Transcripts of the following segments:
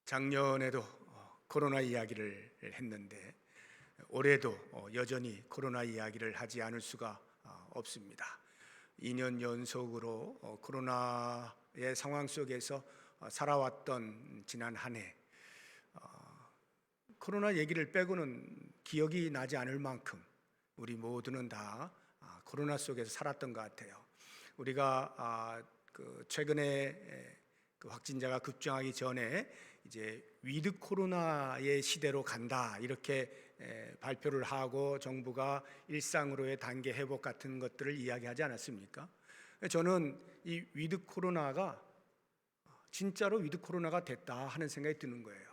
작년에도 코로나 이야기를 했는데 올해도 여전히 코로나 이야기를 하지 않을 수가 없습니다. 2년 연속으로 코로나의 상황 속에서 살아왔던 지난 한 해, 코로나 얘기를 빼고는 기억이 나지 않을 만큼 우리 모두는 다 코로나 속에서 살았던 것 같아요. 우리가 최근에 확진자가 급증하기 전에 이제 위드 코로나의 시대로 간다 이렇게 발표를 하고 정부가 일상으로의 단계 회복 같은 것들을 이야기하지 않았습니까? 저는 이 위드 코로나가 진짜로 위드 코로나가 됐다 하는 생각이 드는 거예요.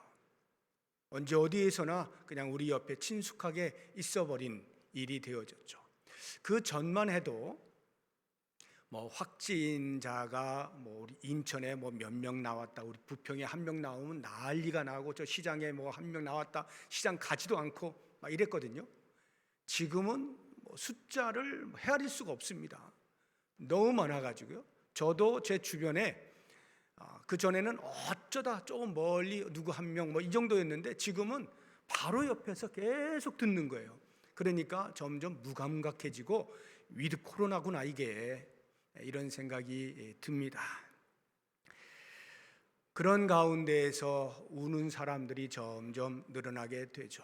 언제 어디에서나 그냥 우리 옆에 친숙하게 있어버린 일이 되어졌죠. 그 전만 해도 확진자가 우리 인천에 몇 명 나왔다, 우리 부평에 한 명 나오면 난리가 나고, 저 시장에 한 명 나왔다, 시장 가지도 않고 막 이랬거든요. 지금은 숫자를 헤아릴 수가 없습니다. 너무 많아가지고요. 저도 제 주변에 그 전에는 어쩌다 조금 멀리 누구 한 명 이 정도였는데 지금은 바로 옆에서 계속 듣는 거예요. 그러니까 점점 무감각해지고 위드 코로나구나 이게, 이런 생각이 듭니다. 그런 가운데에서 우는 사람들이 점점 늘어나게 되죠.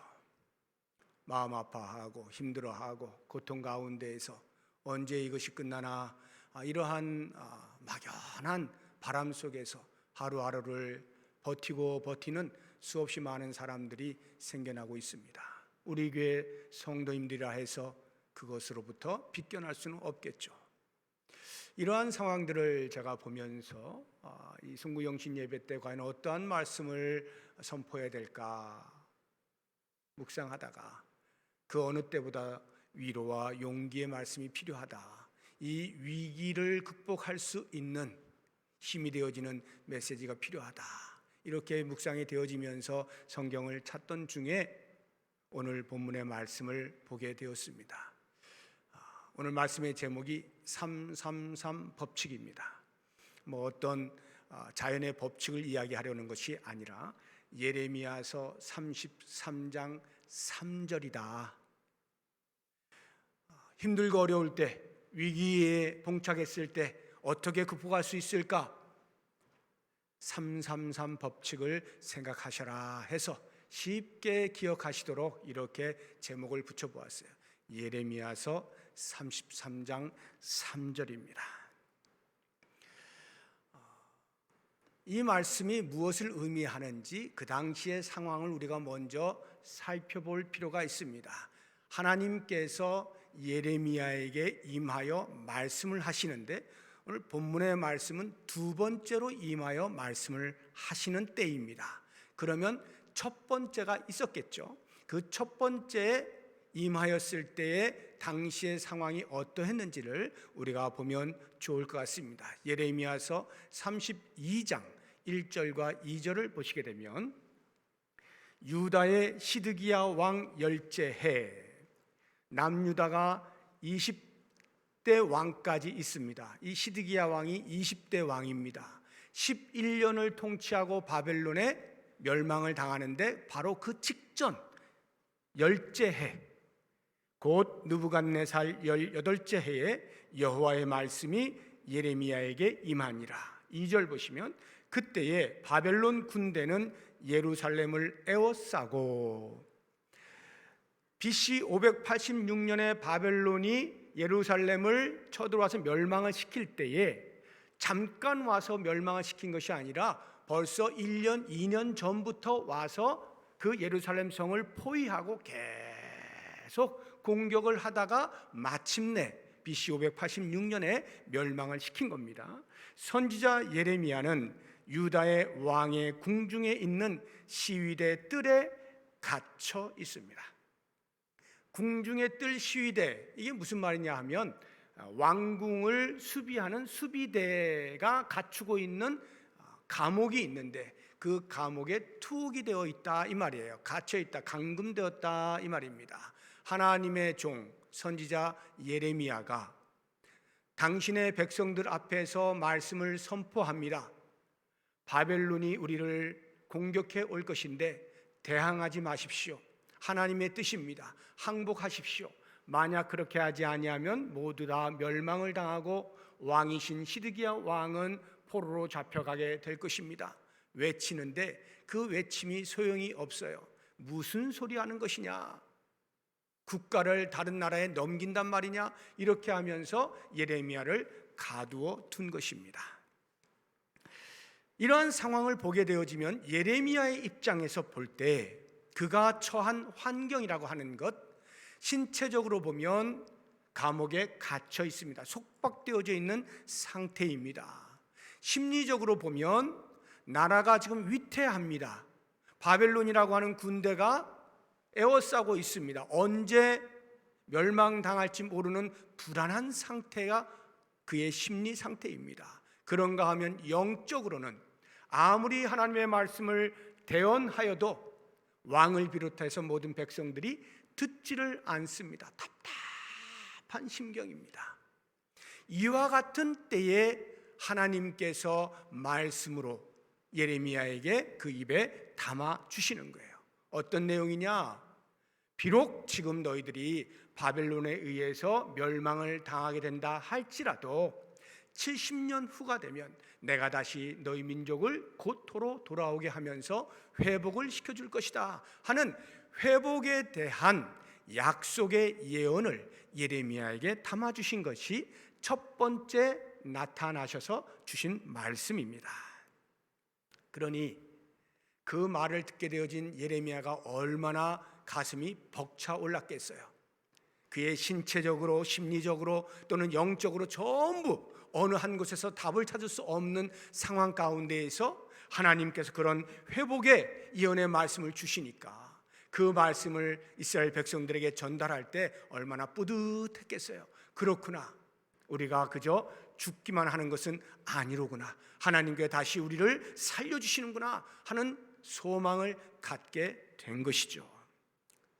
마음 아파하고 힘들어하고 고통 가운데에서 언제 이것이 끝나나, 이러한 막연한 바람 속에서 하루하루를 버티고 버티는 수없이 많은 사람들이 생겨나고 있습니다. 우리 교회 성도님들이라 해서 그것으로부터 비껴날 수는 없겠죠. 이러한 상황들을 제가 보면서 이 순구영신 예배 때 과연 어떠한 말씀을 선포해야 될까 묵상하다가 그 어느 때보다 위로와 용기의 말씀이 필요하다, 이 위기를 극복할 수 있는 힘이 되어지는 메시지가 필요하다, 이렇게 묵상이 되어지면서 성경을 찾던 중에 오늘 본문의 말씀을 보게 되었습니다. 오늘 말씀의 제목이 333 법칙입니다. 어떤 자연의 법칙을 이야기하려는 것이 아니라 예레미야서 33장 3절이다. 힘들고 어려울 때, 위기에 봉착했을 때 어떻게 극복할 수 있을까? 333 법칙을 생각하셔라 해서 쉽게 기억하시도록 이렇게 제목을 붙여보았어요. 예레미야서 33장 3절입니다. 이 말씀이 무엇을 의미하는지 그 당시의 상황을 우리가 먼저 살펴볼 필요가 있습니다. 하나님께서 예레미야에게 임하여 말씀을 하시는데 오늘 본문의 말씀은 두 번째로 임하여 말씀을 하시는 때입니다. 그러면 첫 번째가 있었겠죠. 그 첫 번째에 임하였을 때의 당시의 상황이 어떠했는지를 우리가 보면 좋을 것 같습니다. 예레미야서 32장 1절과 2절을 보시게 되면, 유다의 시드기야 왕 열째 해, 남유다가 20대 왕까지 있습니다. 이 시드기야 왕이 20대 왕입니다. 11년을 통치하고 바벨론에 멸망을 당하는데 바로 그 직전 열째 해, 곧 느부갓네살 18째 해에 여호와의 말씀이 예레미야에게 임하니라. 2절 보시면, 그때에 바벨론 군대는 예루살렘을 에워싸고, BC 586년에 바벨론이 예루살렘을 쳐들어와서 멸망을 시킬 때에 잠깐 와서 멸망을 시킨 것이 아니라 벌써 1년, 2년 전부터 와서 그 예루살렘 성을 포위하고 계속 공격을 하다가 마침내 BC 586년에 멸망을 시킨 겁니다. 선지자 예레미야는 유다의 왕의 궁중에 있는 시위대 뜰에 갇혀 있습니다. 궁중의 뜰 시위대, 이게 무슨 말이냐 하면 왕궁을 수비하는 수비대가 갖추고 있는 감옥이 있는데 그 감옥에 투옥이 되어 있다 이 말이에요. 갇혀 있다, 감금되었다 이 말입니다. 하나님의 종 선지자 예레미야가 당신의 백성들 앞에서 말씀을 선포합니다. 바벨론이 우리를 공격해 올 것인데 대항하지 마십시오. 하나님의 뜻입니다. 항복하십시오. 만약 그렇게 하지 아니하면 모두 다 멸망을 당하고 왕이신 시드기야 왕은 포로로 잡혀가게 될 것입니다. 외치는데 그 외침이 소용이 없어요. 무슨 소리 하는 것이냐? 국가를 다른 나라에 넘긴단 말이냐? 이렇게 하면서 예레미야를 가두어 둔 것입니다. 이러한 상황을 보게 되어지면 예레미야의 입장에서 볼 때 그가 처한 환경이라고 하는 것, 신체적으로 보면 감옥에 갇혀 있습니다. 속박되어져 있는 상태입니다. 심리적으로 보면 나라가 지금 위태합니다. 바벨론이라고 하는 군대가 에워싸고 있습니다. 언제 멸망당할지 모르는 불안한 상태가 그의 심리 상태입니다. 그런가 하면 영적으로는 아무리 하나님의 말씀을 대언하여도 왕을 비롯해서 모든 백성들이 듣지를 않습니다. 답답한 심경입니다. 이와 같은 때에 하나님께서 말씀으로 예레미야에게 그 입에 담아 주시는 거예요. 어떤 내용이냐? 비록 지금 너희들이 바벨론에 의해서 멸망을 당하게 된다 할지라도 70년 후가 되면 내가 다시 너희 민족을 고토로 돌아오게 하면서 회복을 시켜줄 것이다 하는 회복에 대한 약속의 예언을 예레미야에게 담아주신 것이 첫 번째 나타나셔서 주신 말씀입니다. 그러니 그 말을 듣게 되어진 예레미야가 얼마나 가슴이 벅차 올랐겠어요. 그의 신체적으로, 심리적으로 또는 영적으로 전부 어느 한 곳에서 답을 찾을 수 없는 상황 가운데에서 하나님께서 그런 회복의 예언의 말씀을 주시니까 그 말씀을 이스라엘 백성들에게 전달할 때 얼마나 뿌듯했겠어요. 그렇구나, 우리가 그저 죽기만 하는 것은 아니로구나, 하나님께 다시 우리를 살려주시는구나 하는 소망을 갖게 된 것이죠.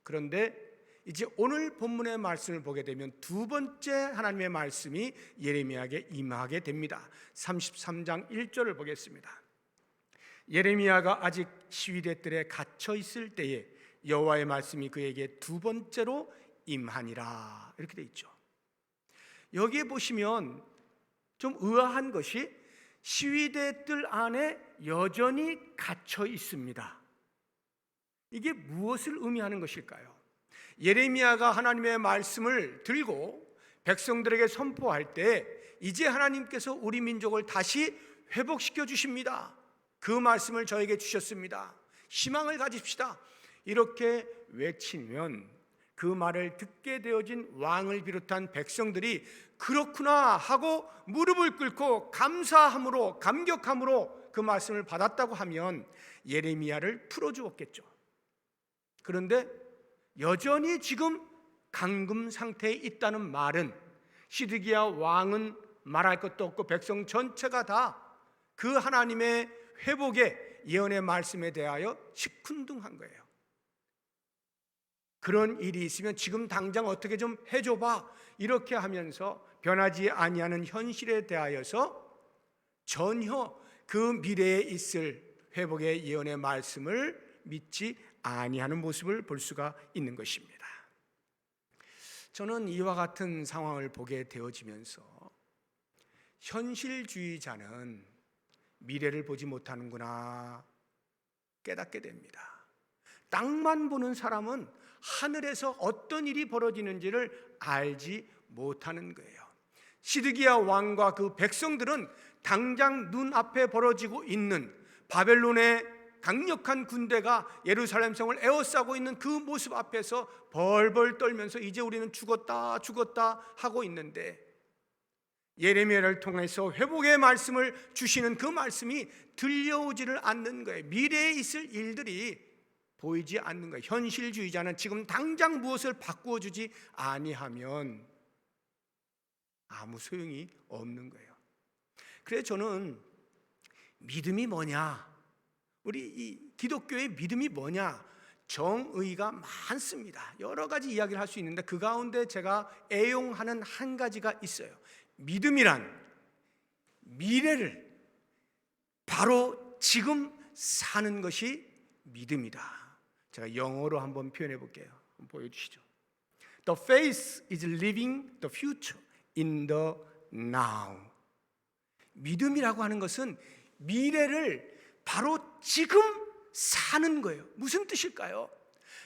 그런데 이제 오늘 본문의 말씀을 보게 되면 두 번째 하나님의 말씀이 예레미야에게 임하게 됩니다. 33장 1절을 보겠습니다. 예레미야가 아직 시위대 뜰에 갇혀 있을 때에 여호와의 말씀이 그에게 두 번째로 임하니라, 이렇게 돼 있죠. 여기에 보시면 좀 의아한 것이 시위대 뜰 안에 여전히 갇혀 있습니다. 이게 무엇을 의미하는 것일까요? 예레미야가 하나님의 말씀을 들고 백성들에게 선포할 때 이제 하나님께서 우리 민족을 다시 회복시켜 주십니다. 그 말씀을 저에게 주셨습니다. 희망을 가집시다. 이렇게 외치면 그 말을 듣게 되어진 왕을 비롯한 백성들이 그렇구나 하고 무릎을 꿇고 감사함으로, 감격함으로 그 말씀을 받았다고 하면 예레미야를 풀어주었겠죠. 그런데 여전히 지금 감금 상태에 있다는 말은 시드기야 왕은 말할 것도 없고 백성 전체가 다 그 하나님의 회복의 예언의 말씀에 대하여 시큰둥한 거예요. 그런 일이 있으면 지금 당장 어떻게 좀 해줘봐, 이렇게 하면서 변하지 아니하는 현실에 대하여서 전혀 그 미래에 있을 회복의 예언의 말씀을 믿지 아니하는 모습을 볼 수가 있는 것입니다. 저는 이와 같은 상황을 보게 되어지면서 현실주의자는 미래를 보지 못하는구나 깨닫게 됩니다. 땅만 보는 사람은 하늘에서 어떤 일이 벌어지는지를 알지 못하는 거예요. 시드기야 왕과 그 백성들은 당장 눈앞에 벌어지고 있는 바벨론의 강력한 군대가 예루살렘 성을 에워싸고 있는 그 모습 앞에서 벌벌 떨면서 이제 우리는 죽었다 하고 있는데 예레미야를 통해서 회복의 말씀을 주시는 그 말씀이 들려오지를 않는 거예요. 미래에 있을 일들이 보이지 않는 거예요. 현실주의자는 지금 당장 무엇을 바꾸어 주지 아니하면 아무 소용이 없는 거예요. 그래서 저는 믿음이 뭐냐, 우리 이 기독교의 믿음이 뭐냐, 정의가 많습니다. 여러 가지 이야기를 할 수 있는데 그 가운데 제가 애용하는 한 가지가 있어요. 믿음이란 미래를 바로 지금 사는 것이 믿음이다. 제가 영어로 한번 표현해 볼게요. 한번 보여주시죠. The faith is living the future in the now. 믿음이라고 하는 것은 미래를 바로 지금 사는 거예요. 무슨 뜻일까요?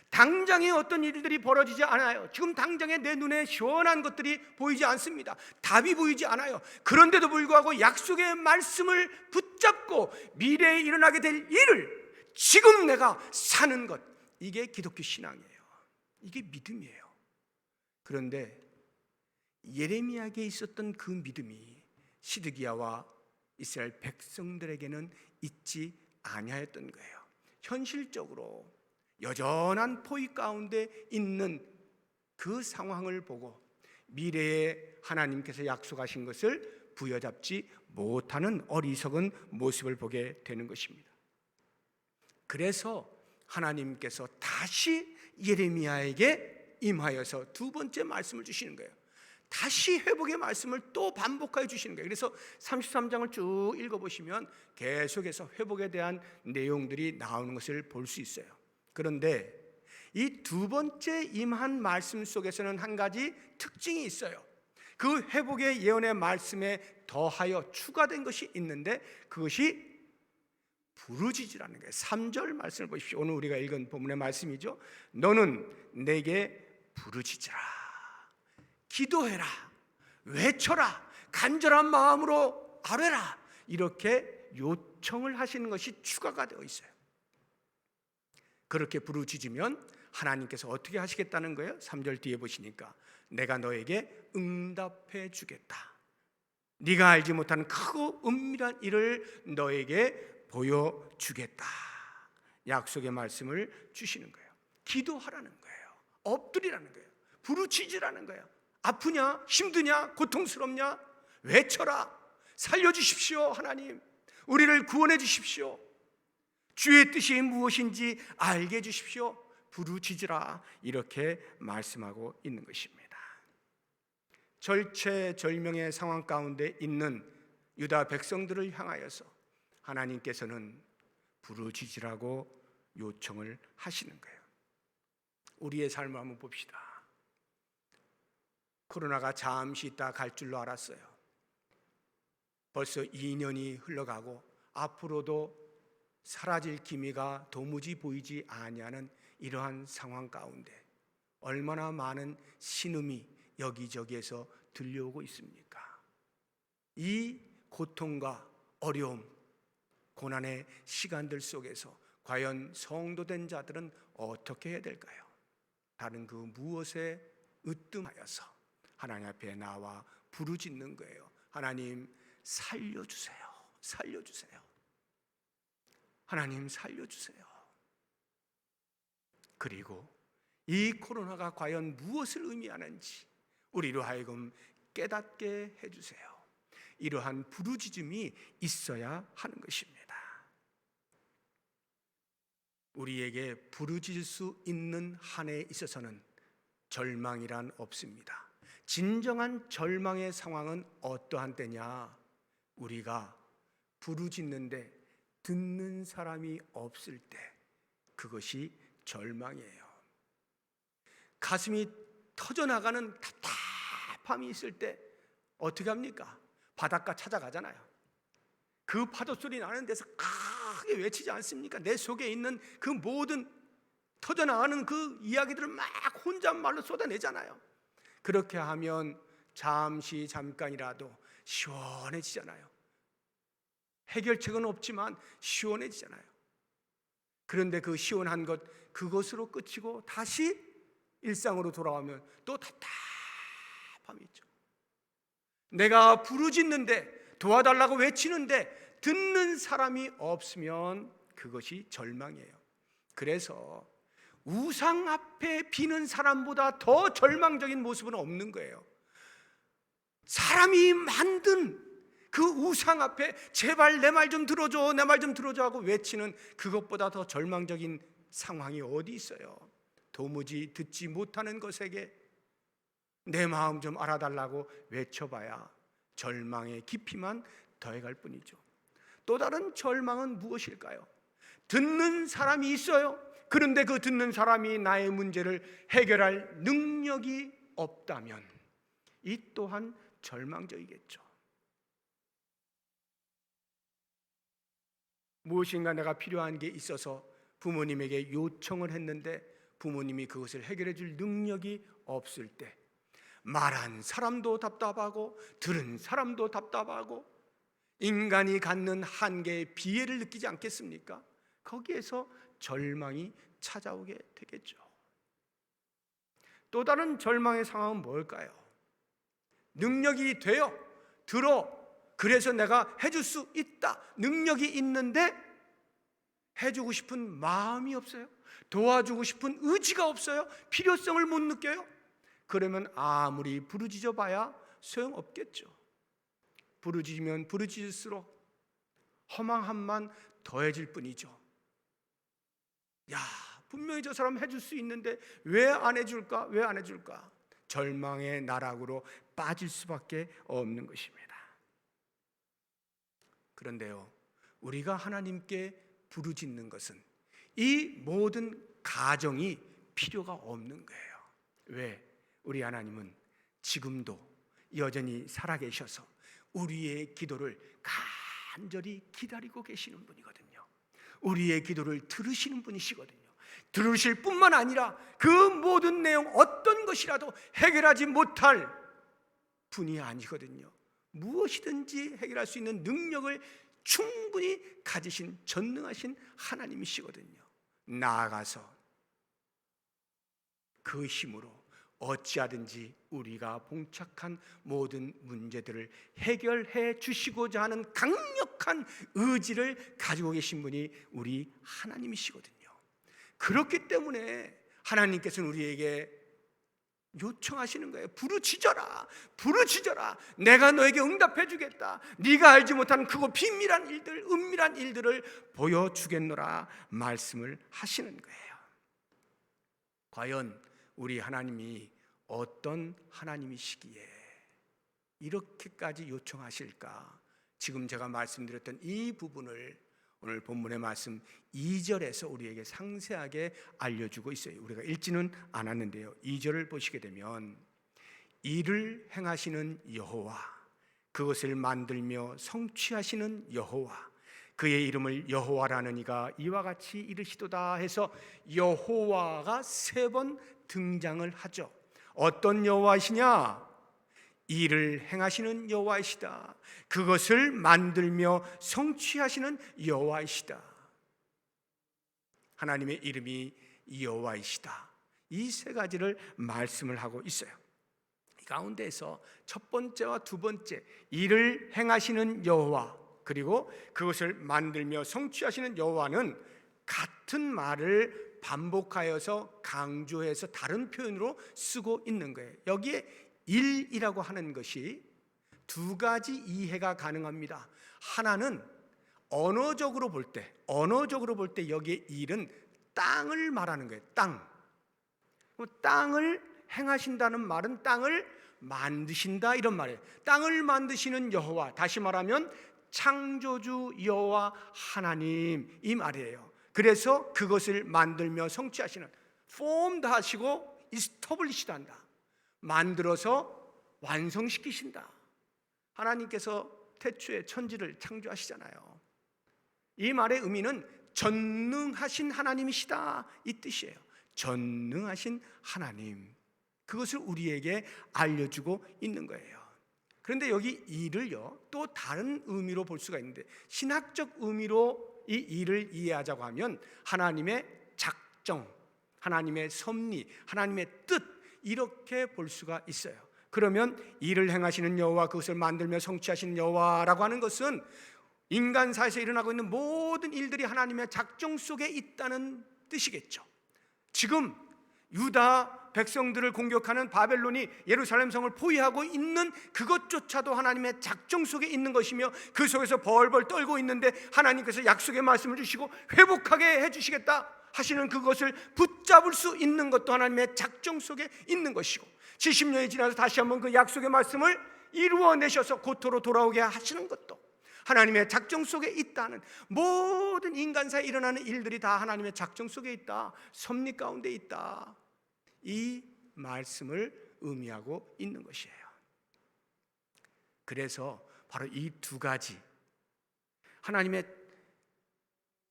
당장에 어떤 일들이 벌어지지 않아요. 지금 당장에 내 눈에 시원한 것들이 보이지 않습니다. 답이 보이지 않아요. 그런데도 불구하고 약속의 말씀을 붙잡고 미래에 일어나게 될 일을 지금 내가 사는 것, 이게 기독교 신앙이에요. 이게 믿음이에요. 그런데 예레미야에게 있었던 그 믿음이 시드기야와 이스라엘 백성들에게는 있지 아니하였던 거예요. 현실적으로 여전한 포위 가운데 있는 그 상황을 보고 미래에 하나님께서 약속하신 것을 부여잡지 못하는 어리석은 모습을 보게 되는 것입니다. 그래서 하나님께서 다시 예레미야에게 임하여서 두 번째 말씀을 주시는 거예요. 다시 회복의 말씀을 또 반복하여 주시는 거예요. 그래서 33장을 쭉 읽어보시면 계속해서 회복에 대한 내용들이 나오는 것을 볼 수 있어요. 그런데 이 두 번째 임한 말씀 속에서는 한 가지 특징이 있어요. 그 회복의 예언의 말씀에 더하여 추가된 것이 있는데 그것이 부르짖으라는 거예요. 3절 말씀을 보십시오. 오늘 우리가 읽은 본문의 말씀이죠. 너는 내게 부르짖으라, 기도해라, 외쳐라, 간절한 마음으로 아뢰라, 이렇게 요청을 하시는 것이 추가가 되어 있어요. 그렇게 부르짖으면 하나님께서 어떻게 하시겠다는 거예요? 3절 뒤에 보시니까 내가 너에게 응답해 주겠다. 네가 알지 못하는 크고 은밀한 일을 너에게 보여주겠다. 약속의 말씀을 주시는 거예요. 기도하라는 거예요. 엎드리라는 거예요. 부르짖으라는 거예요. 아프냐? 힘드냐? 고통스럽냐? 외쳐라. 살려주십시오. 하나님, 우리를 구원해 주십시오. 주의 뜻이 무엇인지 알게 해주십시오. 부르짖으라. 이렇게 말씀하고 있는 것입니다. 절체절명의 상황 가운데 있는 유다 백성들을 향하여서 하나님께서는 부르짖으라고 요청을 하시는 거예요. 우리의 삶을 한번 봅시다. 코로나가 잠시 있다 갈 줄로 알았어요. 벌써 2년이 흘러가고 앞으로도 사라질 기미가 도무지 보이지 아니하는 이러한 상황 가운데 얼마나 많은 신음이 여기저기에서 들려오고 있습니까? 이 고통과 어려움, 고난의 시간들 속에서 과연 성도된 자들은 어떻게 해야 될까요? 다른 그 무엇에 으뜸하여서 하나님 앞에 나와 부르짖는 거예요. 하나님 살려주세요. 살려주세요. 하나님 살려주세요. 그리고 이 코로나가 과연 무엇을 의미하는지 우리로 하여금 깨닫게 해주세요. 이러한 부르짖음이 있어야 하는 것입니다. 우리에게 부르짖을 수 있는 한 해에 있어서는 절망이란 없습니다. 진정한 절망의 상황은 어떠한 때냐? 우리가 부르짖는데 듣는 사람이 없을 때, 그것이 절망이에요. 가슴이 터져나가는 답답함이 있을 때 어떻게 합니까? 바닷가 찾아가잖아요. 그 파도 소리 나는 데서 크게 외치지 않습니까? 내 속에 있는 그 모든 터져나가는 그 이야기들을 막 혼잣말로 쏟아내잖아요. 그렇게 하면 잠깐이라도 시원해지잖아요. 해결책은 없지만 시원해지잖아요. 그런데 그 시원한 것, 그것으로 끝이고 다시 일상으로 돌아오면 또 답답함이 있죠. 내가 부르짖는데, 도와달라고 외치는데 듣는 사람이 없으면 그것이 절망이에요. 그래서 우상 앞에 비는 사람보다 더 절망적인 모습은 없는 거예요. 사람이 만든 그 우상 앞에 제발 내 말 좀 들어줘, 내 말 좀 들어줘 하고 외치는 그것보다 더 절망적인 상황이 어디 있어요? 도무지 듣지 못하는 것에게 내 마음 좀 알아달라고 외쳐봐야 절망의 깊이만 더해갈 뿐이죠. 또 다른 절망은 무엇일까요? 듣는 사람이 있어요. 그런데 그 듣는 사람이 나의 문제를 해결할 능력이 없다면 이 또한 절망적이겠죠. 무엇인가 내가 필요한 게 있어서 부모님에게 요청을 했는데 부모님이 그것을 해결해 줄 능력이 없을 때 말한 사람도 답답하고 들은 사람도 답답하고 인간이 갖는 한계의 비애를 느끼지 않겠습니까? 거기에서 절망이 찾아오게 되겠죠. 또 다른 절망의 상황은 뭘까요? 능력이 되어 들어 그래서 내가 해줄 수 있다. 능력이 있는데 해주고 싶은 마음이 없어요. 도와주고 싶은 의지가 없어요. 필요성을 못 느껴요. 그러면 아무리 부르짖어 봐야 소용없겠죠. 부르짖으면 부르짖을수록 허망함만 더해질 뿐이죠. 야, 분명히 저 사람 해줄 수 있는데 왜 안 해줄까? 왜 안 해줄까? 절망의 나락으로 빠질 수밖에 없는 것입니다. 그런데요, 우리가 하나님께 부르짖는 것은 이 모든 가정이 필요가 없는 거예요. 왜? 우리 하나님은 지금도 여전히 살아계셔서 우리의 기도를 간절히 기다리고 계시는 분이거든요. 우리의 기도를 들으시는 분이시거든요. 들으실 뿐만 아니라 그 모든 내용 어떤 것이라도 해결하지 못할 분이 아니거든요. 무엇이든지 해결할 수 있는 능력을 충분히 가지신 전능하신 하나님이시거든요. 나아가서 그 힘으로 어찌하든지 우리가 봉착한 모든 문제들을 해결해 주시고자 하는 강력한 의지를 가지고 계신 분이 우리 하나님이시거든요. 그렇기 때문에 하나님께서는 우리에게 요청하시는 거예요. 부르짖어라, 부르짖어라. 내가 너에게 응답해 주겠다. 네가 알지 못한 크고 비밀한 일들, 은밀한 일들을 보여주겠노라 말씀을 하시는 거예요. 과연 우리 하나님이 어떤 하나님이시기에 이렇게까지 요청하실까? 지금 제가 말씀드렸던 이 부분을 오늘 본문의 말씀 2절에서 우리에게 상세하게 알려주고 있어요. 우리가 읽지는 않았는데요, 2절을 보시게 되면 일을 행하시는 여호와, 그것을 만들며 성취하시는 여호와, 그의 이름을 여호와라는 이가 이와 같이 이르시도다 해서 여호와가 3번 등장을 하죠. 어떤 여호와이시냐? 일을 행하시는 여호와이시다. 그것을 만들며 성취하시는 여호와이시다. 하나님의 이름이 여호와이시다. 이 3가지를 말씀을 하고 있어요. 이 가운데에서 첫 번째와 두 번째, 일을 행하시는 여호와 그리고 그것을 만들며 성취하시는 여호와는 같은 말을 반복하여서 강조해서 다른 표현으로 쓰고 있는 거예요. 여기에 일이라고 하는 것이 2가지 이해가 가능합니다. 하나는 언어적으로 볼 때 여기에 일은 땅을 말하는 거예요. 땅을 행하신다는 말은 땅을 만드신다 이런 말이에요. 땅을 만드시는 여호와, 다시 말하면 창조주 여호와 하나님 이 말이에요. 그래서 그것을 만들며 성취하시는, formed 하시고 established 한다. 만들어서 완성시키신다. 하나님께서 태초에 천지를 창조하시잖아요. 이 말의 의미는 전능하신 하나님이시다 이 뜻이에요. 전능하신 하나님, 그것을 우리에게 알려주고 있는 거예요. 그런데 여기 일을요 또 다른 의미로 볼 수가 있는데, 신학적 의미로 이 일을 이해하자고 하면 하나님의 작정, 하나님의 섭리, 하나님의 뜻 이렇게 볼 수가 있어요. 그러면 일을 행하시는 여호와, 그것을 만들며 성취하시는 여호와라고 하는 것은 인간사에서 일어나고 있는 모든 일들이 하나님의 작정 속에 있다는 뜻이겠죠. 지금 유다 백성들을 공격하는 바벨론이 예루살렘 성을 포위하고 있는 그것조차도 하나님의 작정 속에 있는 것이며, 그 속에서 벌벌 떨고 있는데 하나님께서 약속의 말씀을 주시고 회복하게 해주시겠다 하시는 그것을 붙잡을 수 있는 것도 하나님의 작정 속에 있는 것이고, 70년이 지나서 다시 한번 그 약속의 말씀을 이루어내셔서 고토로 돌아오게 하시는 것도 하나님의 작정 속에 있다는, 모든 인간사에 일어나는 일들이 다 하나님의 작정 속에 있다, 섭리 가운데 있다, 이 말씀을 의미하고 있는 것이에요. 그래서 바로 이 두 가지, 하나님의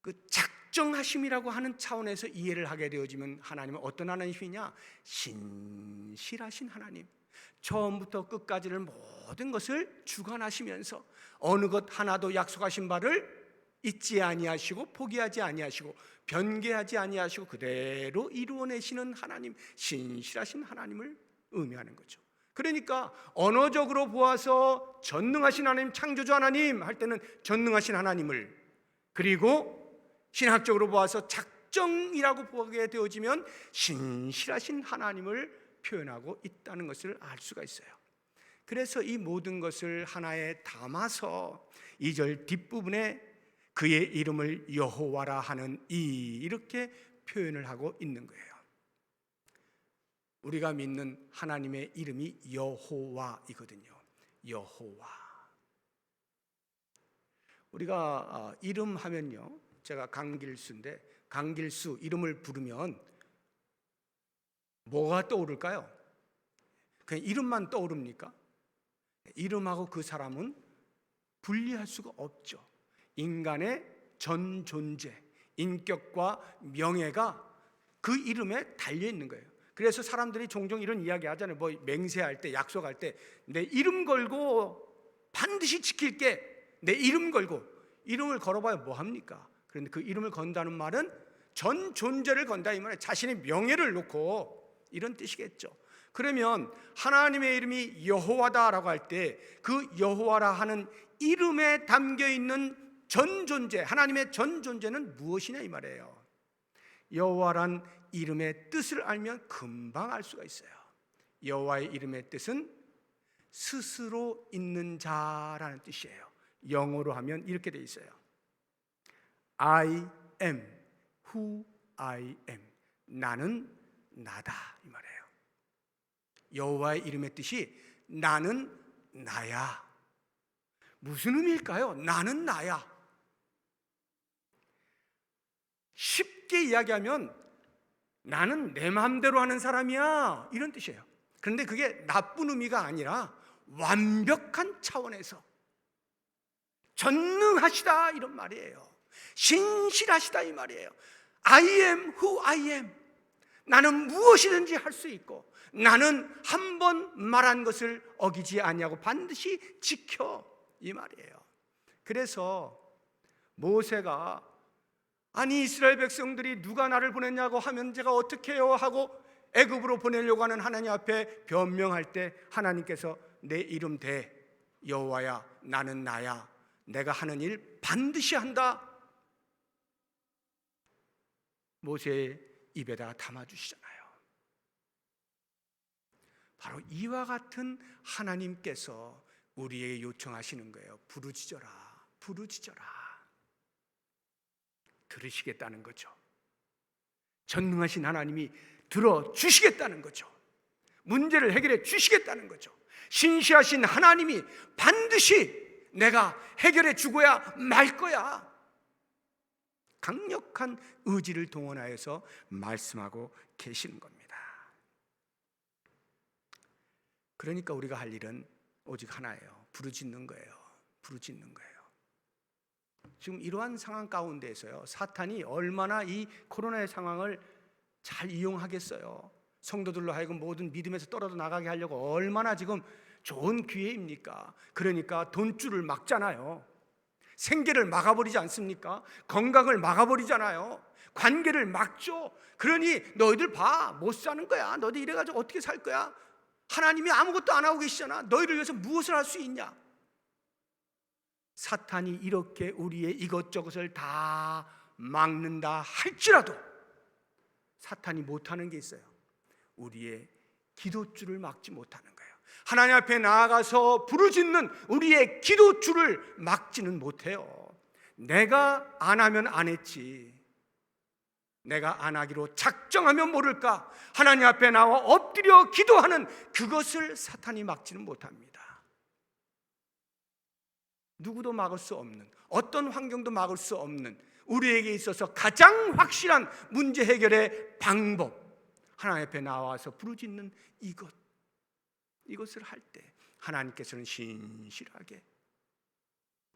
그 작정하심이라고 하는 차원에서 이해를 하게 되어지면 하나님은 어떤 하나님이냐? 신실하신 하나님, 처음부터 끝까지를 모든 것을 주관하시면서 어느 것 하나도 약속하신 바를 잊지 아니하시고 포기하지 아니하시고 변개하지 아니하시고 그대로 이루어내시는 하나님, 신실하신 하나님을 의미하는 거죠. 그러니까 언어적으로 보아서 전능하신 하나님, 창조주 하나님 할 때는 전능하신 하나님을, 그리고 신학적으로 보아서 작정이라고 보게 되어지면 신실하신 하나님을 표현하고 있다는 것을 알 수가 있어요. 그래서 이 모든 것을 하나에 담아서 2절 뒷부분에 그의 이름을 여호와라 하는 이렇게 표현을 하고 있는 거예요. 우리가 믿는 하나님의 이름이 여호와이거든요. 여호와. 우리가 이름 하면요, 제가 강길수인데 강길수 이름을 부르면 뭐가 떠오를까요? 그냥 이름만 떠오릅니까? 이름하고 그 사람은 분리할 수가 없죠. 인간의 전 존재, 인격과 명예가 그 이름에 달려 있는 거예요. 그래서 사람들이 종종 이런 이야기 하잖아요. 뭐 맹세할 때, 약속할 때 내 이름 걸고 반드시 지킬게, 내 이름 걸고. 이름을 걸어봐야 뭐합니까? 그런데 그 이름을 건다는 말은 전 존재를 건다 이 말이에요. 자신의 명예를 놓고, 이런 뜻이겠죠. 그러면 하나님의 이름이 여호와다라고 할 때 그 여호와라 하는 이름에 담겨 있는 전 존재, 하나님의 전 존재는 무엇이냐 이 말이에요. 여호와란 이름의 뜻을 알면 금방 알 수가 있어요. 여호와의 이름의 뜻은 스스로 있는 자라는 뜻이에요. 영어로 하면 이렇게 돼 있어요. I am who I am. 나는 나다 이 말이에요. 여호와의 이름의 뜻이 나는 나야. 무슨 의미일까요? 나는 나야. 쉽게 이야기하면 나는 내 마음대로 하는 사람이야, 이런 뜻이에요. 그런데 그게 나쁜 의미가 아니라 완벽한 차원에서 전능하시다 이런 말이에요. 신실하시다 이 말이에요. I am who I am. 나는 무엇이든지 할 수 있고, 나는 한 번 말한 것을 어기지 아니하고 반드시 지켜 이 말이에요. 그래서 모세가 아니 이스라엘 백성들이 누가 나를 보냈냐고 하면 제가 어떻게 해요 하고 애굽으로 보내려고 하는 하나님 앞에 변명할 때 하나님께서 내 이름 대 여호와야, 나는 나야, 내가 하는 일 반드시 한다, 모세의 입에다 담아주시잖아요. 바로 이와 같은 하나님께서 우리에게 요청하시는 거예요. 부르짖어라, 부르짖어라. 들으시겠다는 거죠. 전능하신 하나님이 들어주시겠다는 거죠. 문제를 해결해 주시겠다는 거죠. 신실하신 하나님이 반드시 내가 해결해 주고야 말 거야. 강력한 의지를 동원하여서 말씀하고 계시는 겁니다. 그러니까 우리가 할 일은 오직 하나예요. 부르짖는 거예요. 부르짖는 거예요. 지금 이러한 상황 가운데에서요, 사탄이 얼마나 이 코로나의 상황을 잘 이용하겠어요. 성도들로 하여금 모든 믿음에서 떨어져 나가게 하려고 얼마나 지금 좋은 기회입니까? 그러니까 돈줄을 막잖아요. 생계를 막아버리지 않습니까? 건강을 막아버리잖아요. 관계를 막죠. 그러니 너희들 봐, 못 사는 거야. 너희들 이래가지고 어떻게 살 거야? 하나님이 아무것도 안 하고 계시잖아. 너희를 위해서 무엇을 할 수 있냐? 사탄이 이렇게 우리의 이것저것을 다 막는다 할지라도 사탄이 못하는 게 있어요. 우리의 기도줄을 막지 못하는 거예요. 하나님 앞에 나아가서 부르짖는 우리의 기도줄을 막지는 못해요. 내가 안 하면 안 했지, 내가 안 하기로 작정하면 모를까, 하나님 앞에 나와 엎드려 기도하는 그것을 사탄이 막지는 못합니다. 누구도 막을 수 없는, 어떤 환경도 막을 수 없는 우리에게 있어서 가장 확실한 문제 해결의 방법, 하나님 앞에 나와서 부르짖는 이것을 할 때 하나님께서는 신실하게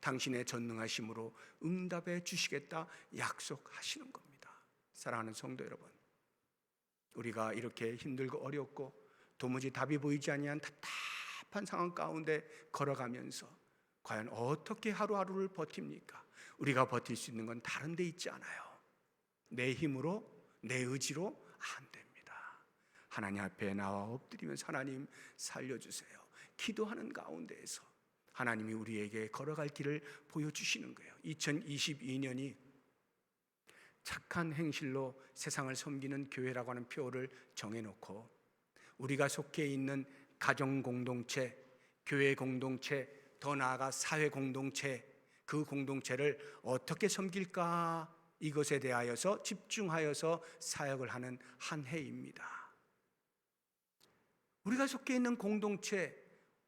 당신의 전능하심으로 응답해 주시겠다 약속하시는 겁니다. 사랑하는 성도 여러분, 우리가 이렇게 힘들고 어렵고 도무지 답이 보이지 아니한 답답한 상황 가운데 걸어가면서 과연 어떻게 하루하루를 버팁니까? 우리가 버틸 수 있는 건 다른 데 있지 않아요. 내 힘으로, 내 의지로 안 됩니다. 하나님 앞에 나와 엎드리면서 하나님 살려주세요. 기도하는 가운데에서 하나님이 우리에게 걸어갈 길을 보여주시는 거예요. 2022년이 착한 행실로 세상을 섬기는 교회라고 하는 표어를 정해놓고 우리가 속해 있는 가정 공동체, 교회 공동체, 더 나아가 사회 공동체, 그 공동체를 어떻게 섬길까, 이것에 대하여서 집중하여서 사역을 하는 한 해입니다. 우리가 속해 있는 공동체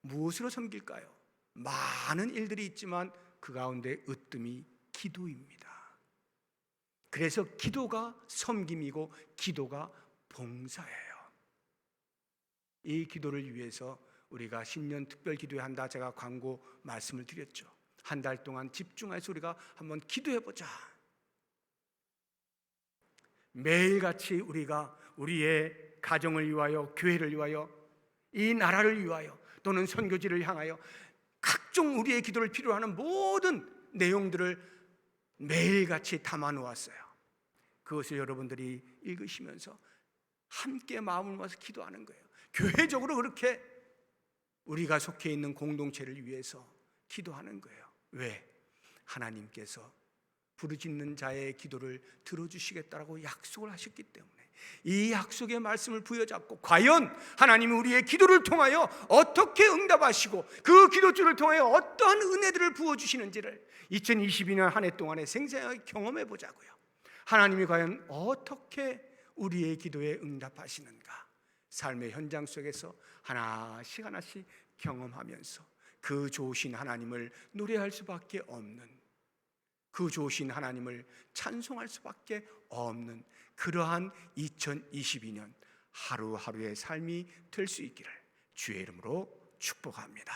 무엇으로 섬길까요? 많은 일들이 있지만 그 가운데 으뜸이 기도입니다. 그래서 기도가 섬김이고 기도가 봉사예요. 이 기도를 위해서 우리가 신년 특별 기도회 한다, 제가 광고 말씀을 드렸죠. 한 달 동안 집중해서 우리가 한번 기도해보자. 매일같이 우리가 우리의 가정을 위하여, 교회를 위하여, 이 나라를 위하여, 또는 선교지를 향하여 각종 우리의 기도를 필요로 하는 모든 내용들을 매일같이 담아 놓았어요. 그것을 여러분들이 읽으시면서 함께 마음을 모아서 기도하는 거예요. 교회적으로 그렇게 우리가 속해 있는 공동체를 위해서 기도하는 거예요. 왜? 하나님께서 부르짖는 자의 기도를 들어주시겠다라고 약속을 하셨기 때문에 이 약속의 말씀을 부여잡고 과연 하나님이 우리의 기도를 통하여 어떻게 응답하시고 그 기도줄을 통하여 어떠한 은혜들을 부어주시는지를 2022년 한 해 동안에 생생하게 경험해 보자고요. 하나님이 과연 어떻게 우리의 기도에 응답하시는가, 삶의 현장 속에서 하나씩 하나씩 경험하면서 그 좋으신 하나님을 노래할 수밖에 없는, 그 좋으신 하나님을 찬송할 수밖에 없는 그러한 2022년 하루하루의 삶이 될 수 있기를 주의 이름으로 축복합니다.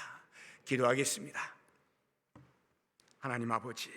기도하겠습니다. 하나님 아버지,